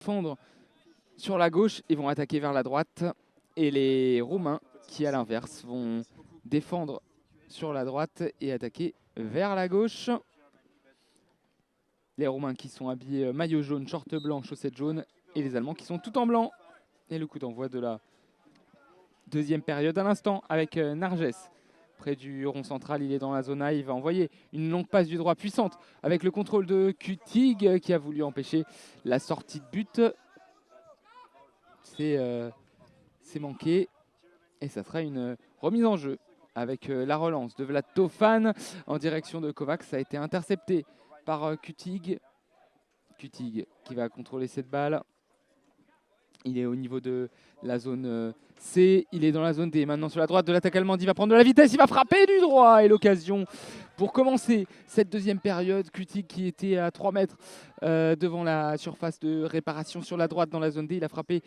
défendre sur la gauche et vont attaquer vers la droite. Et les Roumains qui, à l'inverse, vont défendre sur la droite et attaquer vers la gauche. Les Roumains qui sont habillés maillot jaune, short blanc, chaussettes jaunes. Et les Allemands qui sont tout en blanc. Et le coup d'envoi de la deuxième période à l'instant avec Narges. Près du rond central, il est dans la zone A, il va envoyer une longue passe du droit puissante avec le contrôle de Kutig qui a voulu empêcher la sortie de but. C'est manqué et ça sera une remise en jeu avec la relance de Vlad Tofan en direction de Kovacs. Ça a été intercepté par Kutig. Kutig qui va contrôler cette balle. Il est au niveau de la zone C, il est dans la zone D. Maintenant sur la droite de l'attaque allemande, il va prendre de la vitesse, il va frapper du droit. Et l'occasion pour commencer cette deuxième période. Kutig qui était à 3 mètres devant la surface de réparation sur la droite dans la zone D. Il a frappé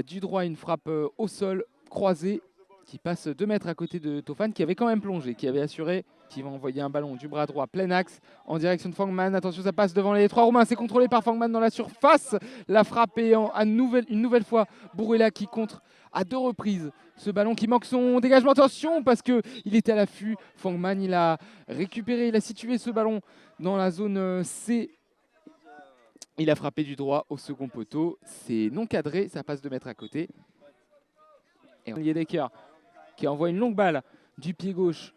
du droit une frappe au sol croisée qui passe 2 mètres à côté de Tofan qui avait quand même plongé, qui avait assuré, qui va envoyer un ballon du bras droit plein axe en direction de Fangman. Attention, ça passe devant les 3 Roumains, c'est contrôlé par Fangman dans la surface. La frappe est une nouvelle fois Burela qui contre à 2 reprises ce ballon qui manque son dégagement. Attention parce qu'il était à l'affût. Fangman, il a récupéré, il a situé ce ballon dans la zone C. Il a frappé du droit au second poteau. C'est non cadré, ça passe 2 mètres à côté. Et Liedecker qui envoie une longue balle du pied gauche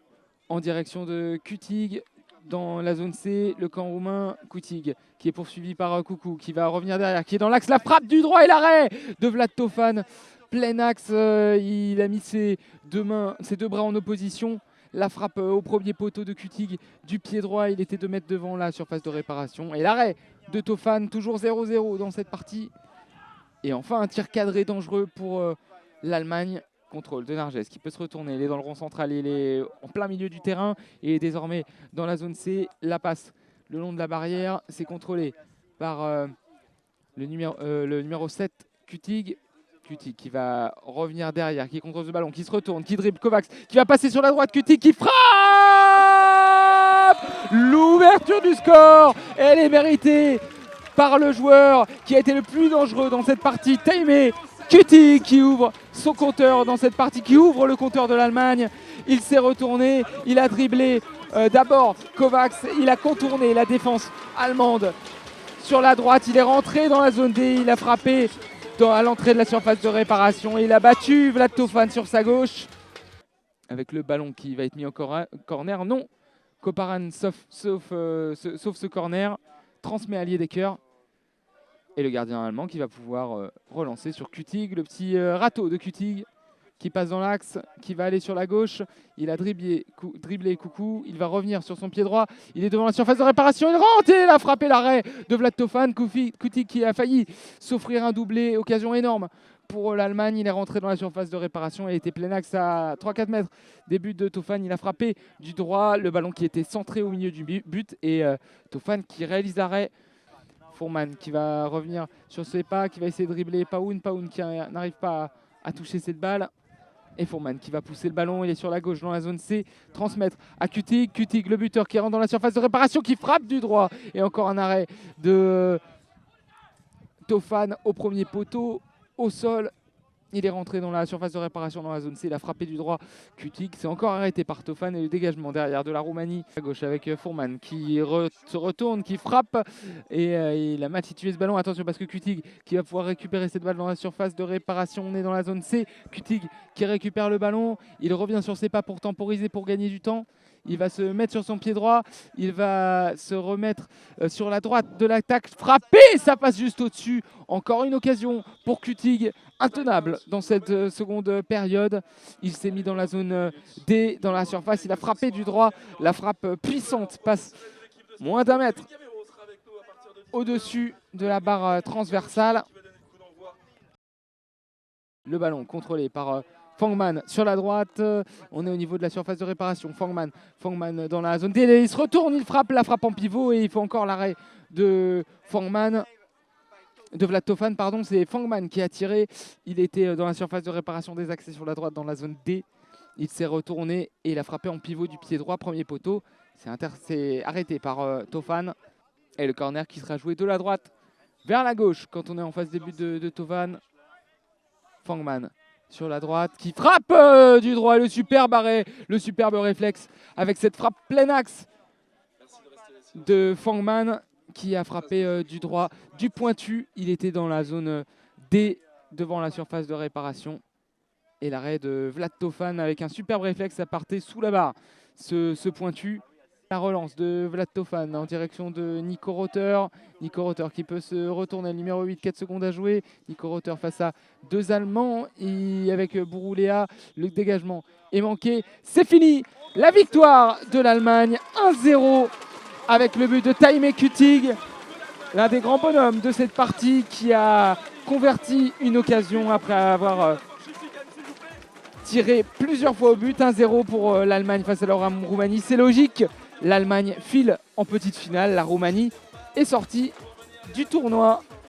en direction de Kutig dans la zone C, le camp roumain. Kutig qui est poursuivi par Coucou qui va revenir derrière, qui est dans l'axe, la frappe du droit et l'arrêt de Vlad Tofan. Plein axe, il a mis ses deux bras en opposition. La frappe au premier poteau de Kutig du pied droit, il était 2 mètres devant la surface de réparation. Et l'arrêt de Tofan, toujours 0-0 dans cette partie. Et enfin un tir cadré dangereux pour l'Allemagne. Contrôle de Narges qui peut se retourner, il est dans le rond central, il est en plein milieu du terrain et est désormais dans la zone C. La passe le long de la barrière, c'est contrôlé par le numéro 7, Kutig. Kutig qui va revenir derrière, qui contrôle ce ballon, qui se retourne, qui dribble Kovacs, qui va passer sur la droite, Kutig qui frappe. L'ouverture du score, elle est méritée par le joueur qui a été le plus dangereux dans cette partie, Taimé Kutig qui ouvre son compteur dans cette partie, qui ouvre le compteur de l'Allemagne. Il s'est retourné, il a dribblé d'abord Kovacs, il a contourné la défense allemande sur la droite, il est rentré dans la zone D, il a frappé à l'entrée de la surface de réparation et il a battu Vlad Tofan sur sa gauche. Avec le ballon qui va être mis en corner, non, Koparan sauf ce corner, transmet à Liedecker. Et le gardien allemand qui va pouvoir relancer sur Kutig, le petit râteau de Kutig qui passe dans l'axe, qui va aller sur la gauche. Il a dribblé Coucou, il va revenir sur son pied droit. Il est devant la surface de réparation, il rentre et il a frappé l'arrêt de Vlad Tofan. Kutig qui a failli s'offrir un doublé, occasion énorme pour l'Allemagne. Il est rentré dans la surface de réparation et était plein axe à 3-4 mètres des buts de Tofan. Il a frappé du droit, le ballon qui était centré au milieu du but et Tofan qui réalise l'arrêt. Fourman qui va revenir sur ses pas, qui va essayer de dribbler Paoun qui n'arrive pas à toucher cette balle. Et Fourman qui va pousser le ballon, il est sur la gauche dans la zone C, transmettre à Kutig. Kutig, le buteur qui rentre dans la surface de réparation, qui frappe du droit. Et encore un arrêt de Tofan au premier poteau, au sol. Il est rentré dans la surface de réparation dans la zone C, il a frappé du droit. Kutig s'est encore arrêté par Tofan et le dégagement derrière de la Roumanie. À gauche avec Fourman qui se retourne, qui frappe et il a mal situé ce ballon. Attention parce que Kutig qui va pouvoir récupérer cette balle dans la surface de réparation. On est dans la zone C. Kutig qui récupère le ballon, il revient sur ses pas pour temporiser, pour gagner du temps. Il va se mettre sur son pied droit, il va se remettre sur la droite de l'attaque, frapper, ça passe juste au-dessus. Encore une occasion pour Kutig, intenable dans cette seconde période. Il s'est mis dans la zone D, dans la surface, il a frappé du droit. La frappe puissante passe moins d'1 mètre au-dessus de la barre transversale. Le ballon contrôlé par Fangman sur la droite, on est au niveau de la surface de réparation. Fangman dans la zone D, il se retourne, il frappe, la frappe en pivot et il faut encore l'arrêt de Vlad Tofan, pardon. C'est Fangman qui a tiré, il était dans la surface de réparation des accès sur la droite dans la zone D. Il s'est retourné et il a frappé en pivot du pied droit, premier poteau. C'est arrêté par Tofan et le corner qui sera joué de la droite vers la gauche quand on est en face des buts de Tovan. Fangman sur la droite qui frappe du droit, le superbe arrêt, le superbe réflexe avec cette frappe plein axe de Fangman qui a frappé du droit, du pointu. Il était dans la zone D devant la surface de réparation. Et l'arrêt de Vlad Tofan avec un superbe réflexe, ça partait sous la barre. Ce pointu, la relance de Vlad Tofan en direction de Nico Rother. Nico Rother qui peut se retourner, le numéro 8, 4 secondes à jouer. Nico Rother face à 2 Allemands et avec Bouroulea, le dégagement est manqué. C'est fini, la victoire de l'Allemagne, 1-0 avec le but de Taime Kütig, l'un des grands bonhommes de cette partie qui a converti une occasion après avoir tiré plusieurs fois au but. 1-0 pour l'Allemagne face à la Roumanie. C'est logique, l'Allemagne file en petite finale. La Roumanie est sortie du tournoi.